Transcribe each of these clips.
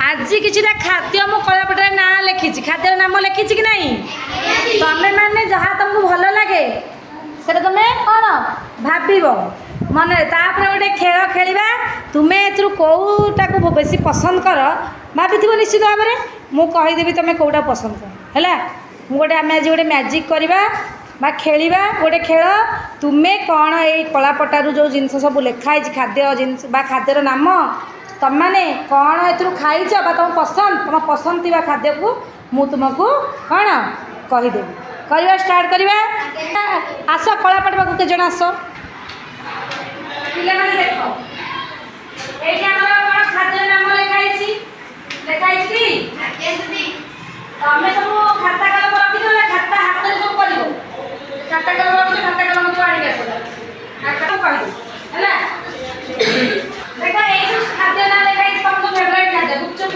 आज किसी खाद्य मु कलापटे ना लिखी खाद्य नाम लिखी कि नहीं तमें मैंने जहाँ तुमको भल लगे से तुम कौन भाव मन गोटे खेल खेलवा तुम्हें ए कौटा को बेसी पसंद कर भाभी निश्चित भाव में मुझेदेवी तुम्हें कौटा पसंद कर है गोटे आम आज गोटे मैजिक करवा खेलवा गोटे खेल तुम्हें कौन ये कलापटारू जो जिन सब लिखाई खाद्य जिन खाद्यर नाम तुम मैंने कौन ए खाईच तुम पसंद थी खाद्य को मु तुमको कौन कहीदेवी करवा स्टार्ट करवा आस कलापट पाक के जन आस पिला देख खाद्य नाम लिखाई कि तमें सब खाता कलम रखी खाता हाथ में सब कर खाता कलम रखी खाता कलम को आनी है देख ये खाद्य ना लिखाई तुम फेवरेट खाद्य गुपचुप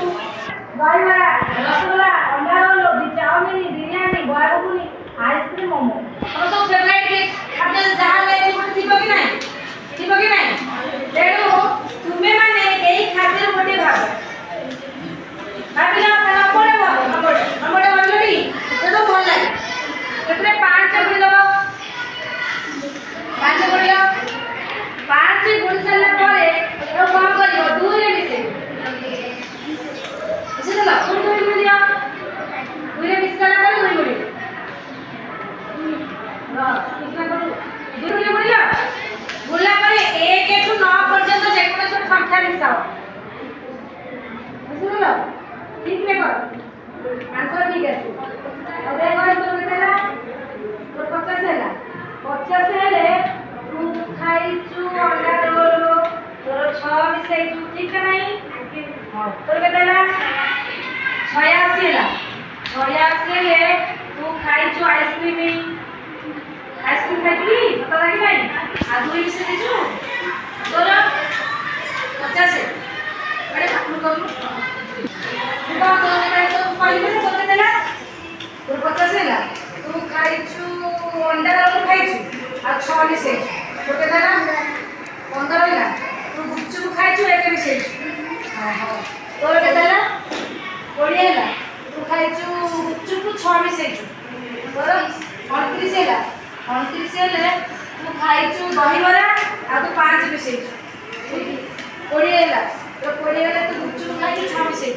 दहीबड़ा रसगोला अंडा रोल चाउमिन बिरयानी बड़ा घुगुनी आइसक्रीम मोमो तुम सब फेवरेट खाद्य जहाँ थी कि नहीं तेणु तुम्हें मैंने यही खाद्य गोटे भाव भाविल नंबर अलरेडी तो भल लगे पाँच गुड़ी दब पाँच गुड़ पाँच गुड़ी सारा कौन कर दुई मिसे बुझीदेल दुई गुड़ी दिया दुई मिस सारा दुई गुड़ी दुई गुड़ी गुला एक ठू 9 पर्यंत जेकोसी संख्या मिसाओ बुझीदेल ठीक में कर आंसर ठीक है अबे कौन तो बेटा तो 50 है 50 है तू खाइचु अंडा रोल तोर 6 मिसाई तू ठीक है नहीं हां तो बेटा 86 है 86 है तू खाइचु आइसक्रीम खाइचु पता लगी नहीं आ दुई मिसे देचु तोर 50 है बड़े खाटू करू तू 50 है तू खाइचु अंडा रोल खाइचु आ 6 मिसे तो केता 15 है तू गुपचुप खाइचु एक मिसे हां तोर केता 20 है तू खाइचु गुपचुप 6 मिसे तोर 29 है 29 है तू खाइचु दहीबड़ा आ तू 5 मिसे 20 है तो 20 है तू गुपचुप खाइचु 6 मिसे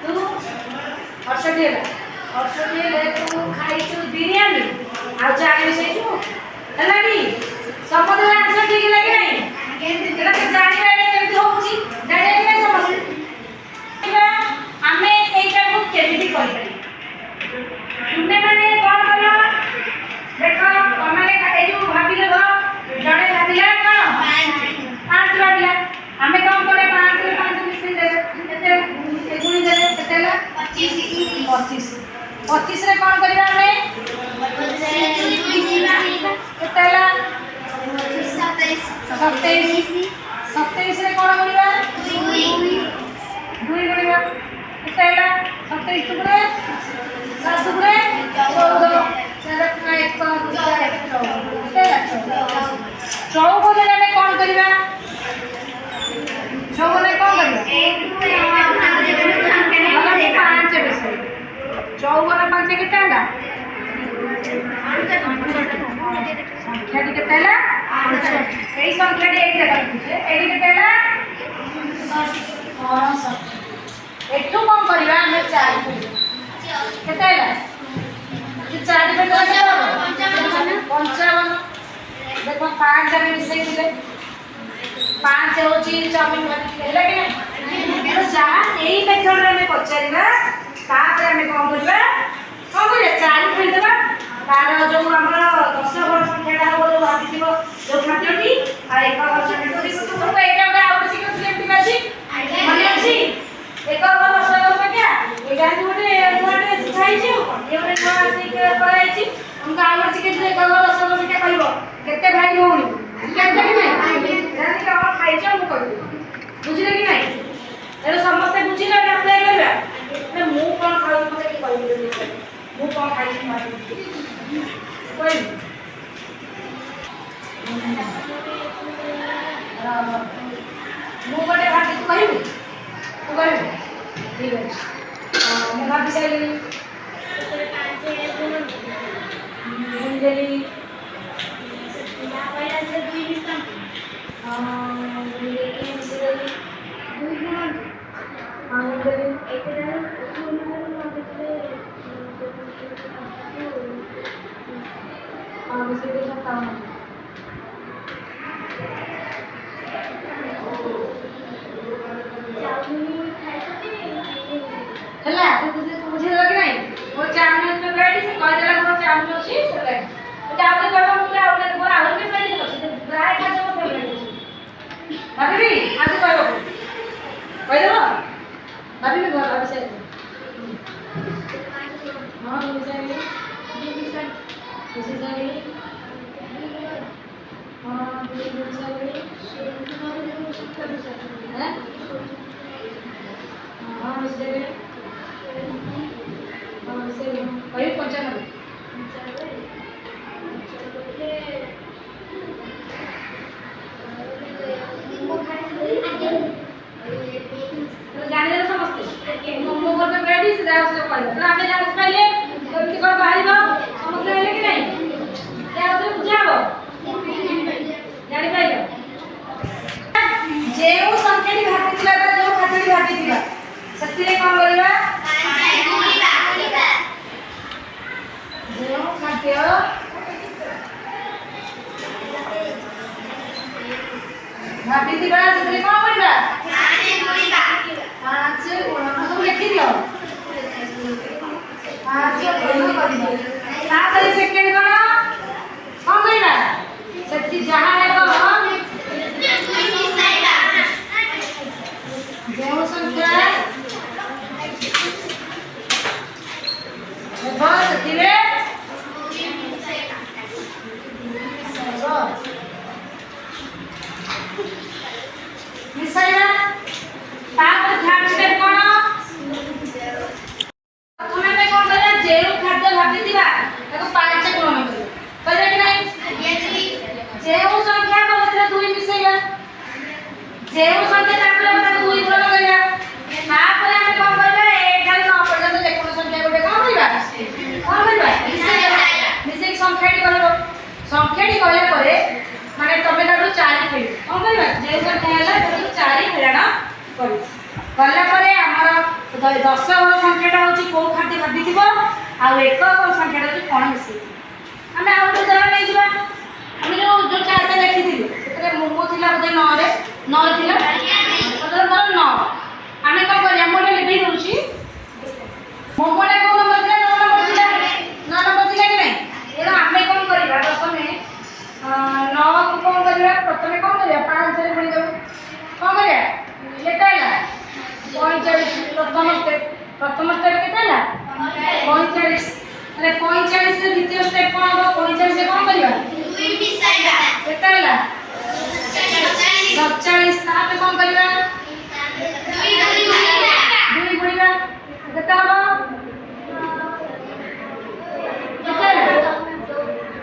तू 68 है तू खाइचु बिरयानी आ 4 मिसेचु हला नी समझ आंसर ठीक लगे नहीं एटा के जानि बारे केमति होउची जानि के नहीं समझ हमें एटा को केमति करि पारी तुमने माने कोन कलो देखो तमाने ए जो भाबिले गो जणे भाबिला कोन 5 भाबिला हमें कौन करे 5 रे 5 मिसे दे एते गुणी दे केतेला 25 25 रे कौन करिवा हमें केतेला 27 रे कौन करिवा 2 करिवा केतेला 27 टुकड़े 7 टुकड़े 14 7 का 1 का 14 रे हमें कौन करिवा 14 रे कौन करिवा 5 विषय 54 5 केते होला संख्या टी केते होला 68 एई संख्या टी एक जगह लिखिछे एई केते होला 68 एठू कोन करबा हम 4 केते होला 4 पे केते होला 55 देखो 5 जने मिसई दिले 5 होची चाउमिन हेला कि नहीं तो जा एई मेथड रे में पचारिबा तापर हमें कौन करबा कौन करे 4 फेर देबा तार जो हमर 10 वर्ष संख्या हो जो आदितिबो जो खाद्यटी आ 1 वर्ष संख्या तो एटा बडा आउट सिक्रेट लेफ्ट बाजी माने अछि 1 वर्ष संख्या एटा जोटे मोटे सिखाई छै ये रे नवा सिख कराई छी हमका आउट सिक्रेट 1 वर्ष संख्या कहबो केते भाई होउनी केते कि नहीं जानि का और खाई छ मु कहबो बुझले कि नहीं एरो समस्त बुझिला अप्लाई करबा ना मु कोन खाउ मते कि कहबो मु कोन खाई छी मार कोई मु बड़े भाभी कहबो तू कहबो ठीक है मैं भाभी सारी गुंजली ହେଲା ବୁଝି ଦେଲା କି ନାହିଁ ମୋ ଚାଉମିନ ଉପରେ ଭେରାଇଟି ସେ କହିଦେଲା ମୋ ଚାଉମିନ ଅଛି ହେଲା ଏଟା ଆଉ ଗୋଟେ କହିବ ମୁଁ ଆଉ ଗୋଟେ ମୋର ଆହୁରି ବି ଭେରାଇଟି ଅଛି ପ୍ରାୟ ଖାଦ୍ୟ ମୋ ଫେଭରାଇଟ୍ ଅଛି ଭାବିବି ଆଜି କହିବ କହିଦେବ ଭାବିବି ଘର ଭାବି ସାରିବି ହଁ ଭାବି ସାରିବି ହଁ ଭାବି ସାରିବି हाँ मिस्टर हाँ मिस्टर करीब 95 तो जाने दो समझते मोमो को तो रेडी से जाओ से पाइबो तो आमे जाने पाइले केमती कोन बाहरिबो समझले हेले कि नहीं क्या होते बुझाबो जानि पाइलो जेउ संकेटी भाबितिला तो जो खातडी भाबितिला सत्तिरे कोन करिबा जेउ खाद्य भाबितिबा सत्तिरे कोन करिबा पाँच गुण सब लिखि दियो पाँच गुण करिबा ताପରେ सेकेंड कोन करिबा सत्ति जहा हेबो जेउ संख्या बहुत धीरे मिसाइला तापर थर्ड स्टेप कोन प्रथमे में कोन करिया जेउ खाद्य भाबितिबा ताको पांच गुण करिया कि नहीं जेउ संख्या को भीतर दुई मिसाइला जेउ संख्या तापर ताको दुई गुण करिया तापर हम कोन करिया 1 ठाल 9 पर्यंत जे कोन संख्या गोटे कोन करिया मिसाई संख्याटी करबो संख्याटी कहले परे माने तमे ताको 4 फेड़ कोन करिया जेउ संख्या होला ताको 4 फेड़ाण करियो कला परे हमर 10 घन संख्याटा होची को खाद्य भाबिथिबो आ 1 घन संख्याटा होची कोन मिसई हमें आउट उदाहरण नै दिबा हम जो चारटा लिखिथिलु सेतरे मोमो थिला बोधे 9 रे 9 थिला मतलब 9 हमें कोन करिया मोले लिखि दउची मोमोटा को नंबर थिला 9 नंबर थिला कि नै एरो हमें कोन करिबा प्रथमे 9 को कोन करिबा प्रथमे कोन करिया 5 रे गुणी दउ कोन करिया केताला 45 प्रथम स्टेप केताला 45 अरे 45 रे द्वितीय स्टेप कोन हो 45 से कोन करिया दुई मिसाइला केताला 47 तापे कोन करिया दुई गुणिया केता हो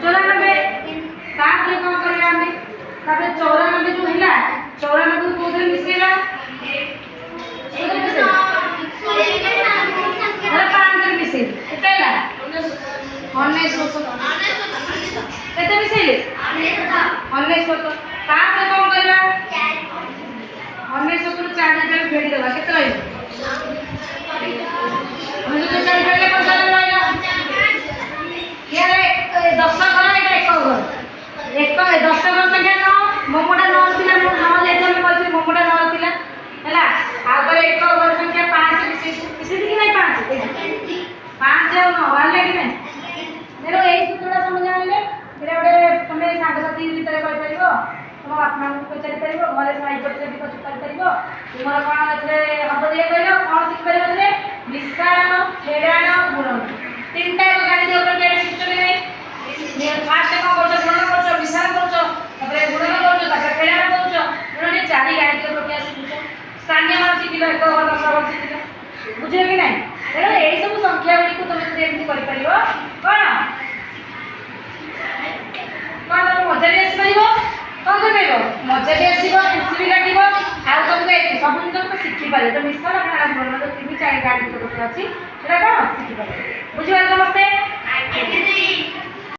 94 तापे कोन करिया हमें तापे 94 जो हिला 94 को कोथरे मिसेला अरे 5 रे मिसे केताला 19 केते मिसेले 19 तापे कोन करिया 19 को 4 रे फेडी देबा केते रहइ हम जो 4 फेडले कोन रहइला ये रे 10 घन एटा 1 घन 10 घन संख्या 9 मोमोटा 9 थिला हम जेते हम कहथि मोमोटा 9 थिला हैला आ पर 1 घन संख्या 5 मिसे कि नहीं 5 जो 9 वाले कि नहीं मेरो एई सूत्रटा समझ आइले एरा ओडे तमे सांग साथी भीतर कहि परिबो तुम अपना को पचारि परिबो घरे साइ पचारि भी करि परिबो तुमरा कोन एतरे हब दे कहलो कोन सिख परिबो रे विस्तारण फेडाण गुणन तीनटा को गाडी दे ऊपर के सिस्टम नै ने फास्ट को करछो गुणन करछो विस्तार करछो तबरे गुणन करछो तबरे फेडाण करछो गुणन चारि गाडी दे ऊपर के सिस्टम स्थानीय मान सिखिलो 1 10 वर्ष सिखिलो बुझियो कि नै एरो एई सब संख्या गुडी को तुम एमति करि परिबो कोन मजा भी आसो कौन कर मजा भी आसो एमसीबी काटो आ सब जिन तुम शिखी ମିଶିପାରିବେ ତ ମିଶ କାରଣ ଆପଣଙ୍କର ତିନି ଚାରି ଗାଡ଼ି ତରଫରୁ ଅଛି ସେଟା କ'ଣ